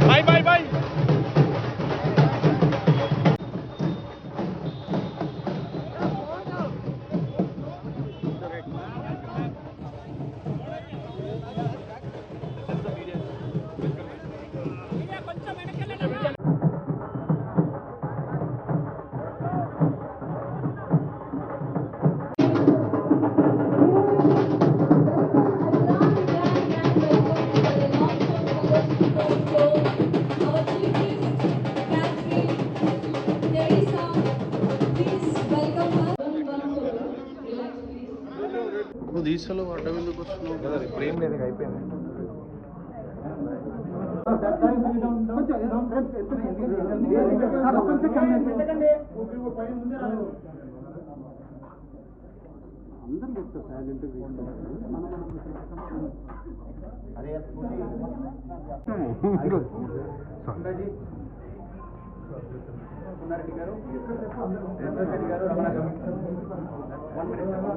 Bye, bye, bye. నువ్వు దీసలో అడ్డం ఎందుకు వస్తున్నావు కదా? ఇప్పుడు ఏం లేదు, అయిపోయింది. అందరం చెప్తా సైలెంట్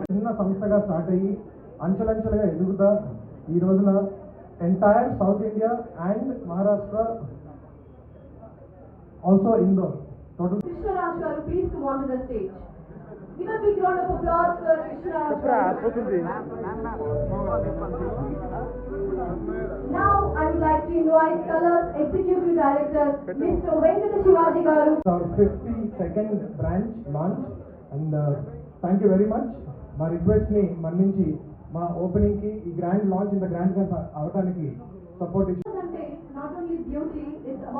చిన్న సంస్థగా స్టార్ట్ అయ్యి అంచెలంచెలుగా ఎదుగుతా ఈ రోజున entire south India and Maharashtra also Indore total. Krishnaraj garu, please come on to the stage. Give a big round of applause for Krishnaraj garu. Now I would like to invite Colors Executive Director Mr. Venkata Shivaji garu. Our 52nd branch launch and thank you very much. మా request ని మన్నించి మా opening కి ఈ grand launch ఇంత grand గా అవడానికి support ఇచ్చి Not only beauty